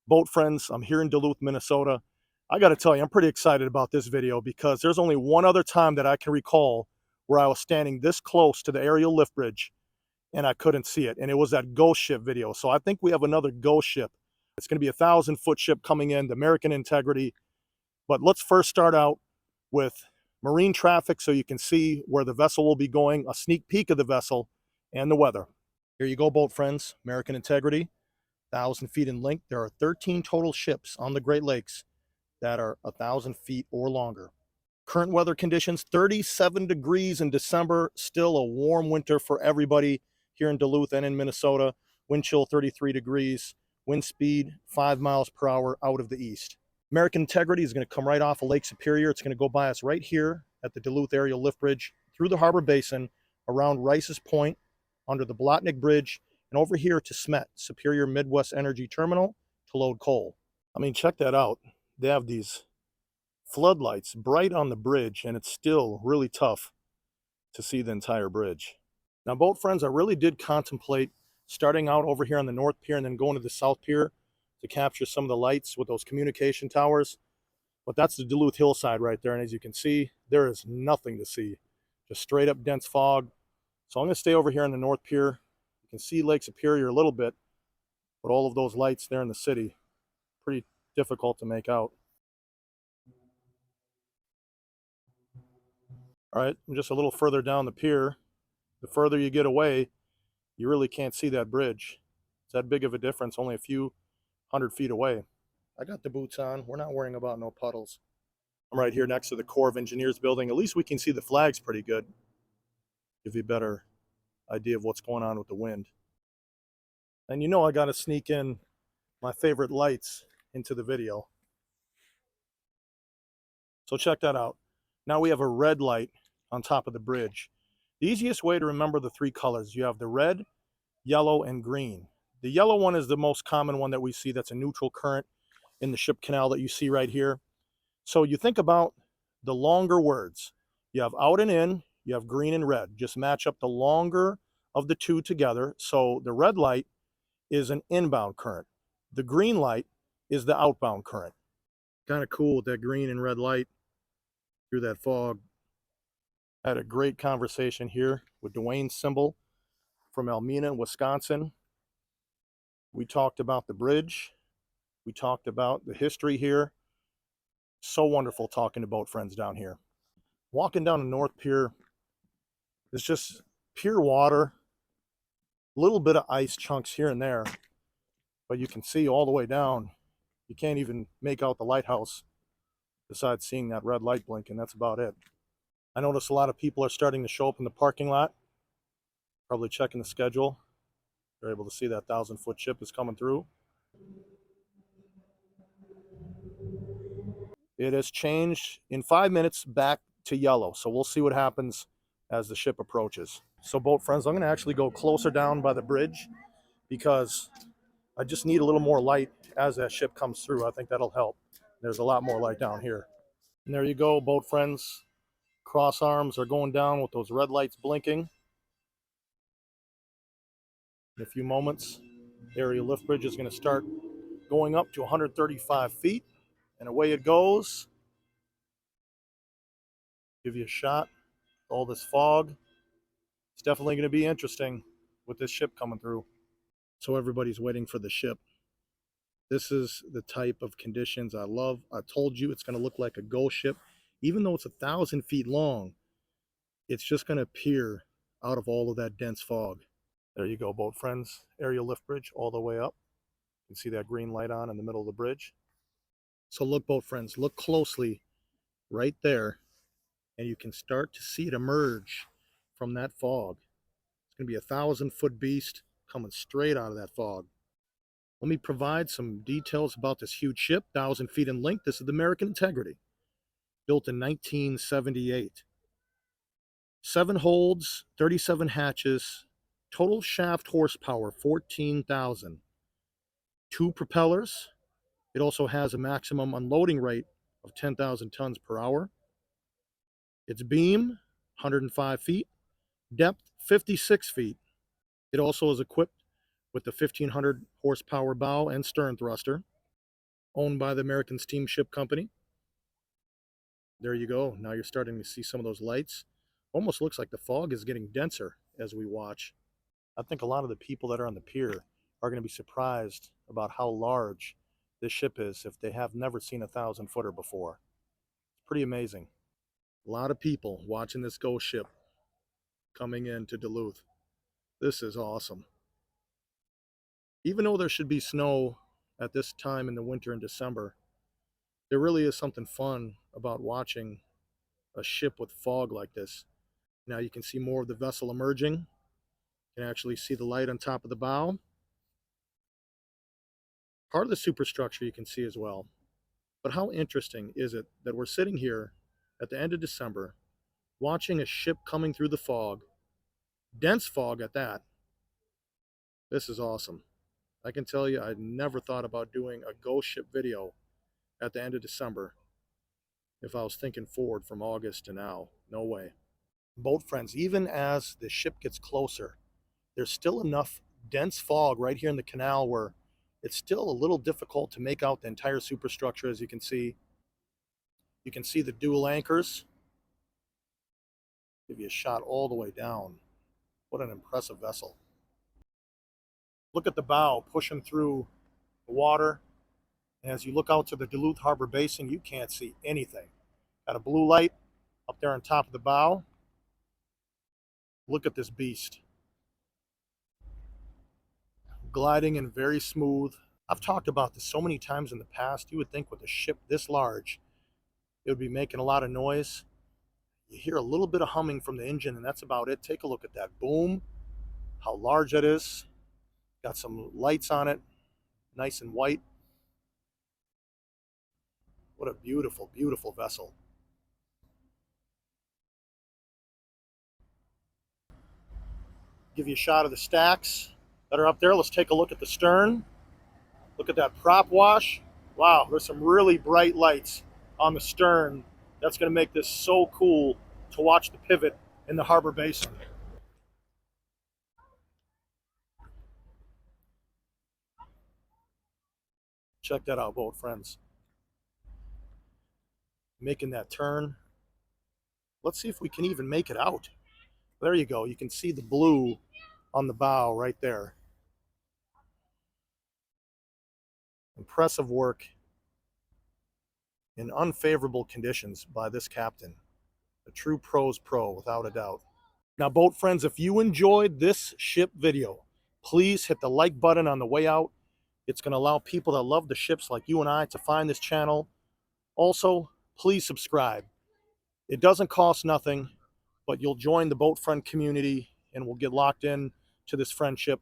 Boat friends, I'm here in Duluth, Minnesota. I got to tell you, I'm pretty excited about this video because there's only one other time that I can recall where I was standing this close to the aerial lift bridge and I couldn't see it. And it was that ghost ship video. So I think we have another ghost ship. It's going to be a 1,000-foot ship coming in, the American Integrity. But let's first start out with marine traffic so you can see where the vessel will be going, a sneak peek of the vessel, and the weather. Here you go, boat friends, American Integrity. 1,000 feet in length. There are 13 total ships on the Great Lakes that are 1,000 feet or longer. Current weather conditions, 37 degrees in December, still a warm winter for everybody here in Duluth and in Minnesota. Wind chill 33 degrees, wind speed 5 miles per hour out of the east. American Integrity is going to come right off of Lake Superior. It's going to go by us right here at the Duluth Aerial Lift Bridge, through the Harbor Basin, around Rice's Point, under the Blotnick Bridge, and over here to SMET, Superior Midwest Energy Terminal, to load coal. I mean, check that out. They have these floodlights bright on the bridge, and it's still really tough to see the entire bridge. Now, boat friends, I really did contemplate starting out over here on the North Pier and then going to the South Pier to capture some of the lights with those communication towers. But that's the Duluth hillside right there, and as you can see, there is nothing to see. Just straight up dense fog. So I'm going to stay over here on the North Pier. You can see Lake Superior a little bit, but all of those lights there in the city, pretty difficult to make out. All right, I'm just a little further down the pier. The further you get away, you really can't see that bridge. It's that big of a difference, only a few 100 feet away. I got the boots on. We're not worrying about no puddles. I'm right here next to the Corps of Engineers building. At least we can see the flags pretty good. Give you a better idea of what's going on with the wind. And you know I got to sneak in my favorite lights into the video. So check that out. Now we have a red light on top of the bridge. The easiest way to remember the three colors, you have the red, yellow, and green. The yellow one is the most common one that we see. That's a neutral current in the ship canal that you see right here. So you think about the longer words. You have out and in, you have green and red. Just match up the longer of the two together. So the red light is an inbound current. The green light is the outbound current. Kind of cool with that green and red light through that fog. I had a great conversation here with Dwayne Symbol from Almena, Wisconsin. We talked about the bridge. We talked about the history here. So wonderful talking to boat friends down here. Walking down the North Pier, it's just pure water, a little bit of ice chunks here and there, but you can see all the way down. You can't even make out the lighthouse besides seeing that red light blinking. That's about it. I notice a lot of people are starting to show up in the parking lot, probably checking the schedule. They're able to see that 1,000-foot ship is coming through. It has changed in 5 minutes back to yellow, so we'll see what happens as the ship approaches. So boat friends, I'm going to actually go closer down by the bridge because I just need a little more light as that ship comes through. I think that'll help. There's a lot more light down here. And there you go, boat friends. Cross arms are going down with those red lights blinking. In a few moments, aerial lift bridge is going to start going up to 135 feet, and away it goes. Give you a shot. All this fog. It's definitely going to be interesting with this ship coming through. So everybody's waiting for the ship. This is the type of conditions I love. I told you it's going to look like a ghost ship. Even though it's 1,000 feet long, it's just going to appear out of all of that dense fog. There you go, boat friends. Aerial lift bridge all the way up. You can see that green light on in the middle of the bridge. So look, boat friends, look closely right there, and you can start to see it emerge from that fog. It's going to be a 1,000-foot beast coming straight out of that fog. Let me provide some details about this huge ship, 1,000 feet in length. This is the American Integrity, built in 1978. 7 holds, 37 hatches, total shaft horsepower, 14,000. 2 propellers. It also has a maximum unloading rate of 10,000 tons per hour. Its beam, 105 feet. Depth, 56 feet. It also is equipped with the 1,500 horsepower bow and stern thruster. owned by the American Steamship Company. There you go. Now you're starting to see some of those lights. Almost looks like the fog is getting denser as we watch. I think a lot of the people that are on the pier are going to be surprised about how large this ship is if they have never seen a 1,000-footer before. It's pretty amazing. A lot of people watching this ghost ship coming into Duluth. This is awesome. Even though there should be snow at this time in the winter in December, there really is something fun about watching a ship with fog like this. Now you can see more of the vessel emerging. You can actually see the light on top of the bow. Part of the superstructure you can see as well. But how interesting is it that we're sitting here at the end of December watching a ship coming through the fog, dense fog at that. This is awesome. I can tell you I never thought about doing a ghost ship video at the end of December if I was thinking forward from August to now. No way. Boat friends, even as the ship gets closer, there's still enough dense fog right here in the canal where it's still a little difficult to make out the entire superstructure. As you can see the dual anchors. Give you a shot all the way down. What an impressive vessel. Look at the bow pushing through the water. And as you look out to the Duluth Harbor Basin, you can't see anything. Got a blue light up there on top of the bow. Look at this beast. Gliding and very smooth. I've talked about this so many times in the past. You would think with a ship this large, it would be making a lot of noise. You hear a little bit of humming from the engine, and that's about it. Take a look at that boom, how large that is. Got some lights on it, nice and white. What a beautiful, beautiful vessel. Give you a shot of the stacks that are up there. Let's take a look at the stern. Look at that prop wash. Wow, there's some really bright lights on the stern. That's going to make this so cool to watch the pivot in the harbor basin. Check that out, boat friends. Making that turn. Let's see if we can even make it out. There you go. You can see the blue on the bow right there. Impressive work in unfavorable conditions by this captain. A true pro's pro, without a doubt. Now, boat friends, if you enjoyed this ship video, please hit the like button on the way out. It's going to allow people that love the ships like you and I to find this channel. Also, please subscribe. It doesn't cost nothing, but you'll join the boat friend community and we'll get locked in to this friendship.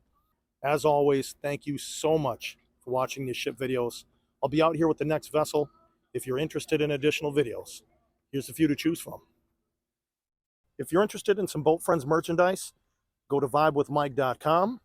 As always, thank you so much for watching these ship videos. I'll be out here with the next vessel. If you're interested in additional videos, here's a few to choose from. If you're interested in some Boat Friends merchandise, go to vibewithmike.com.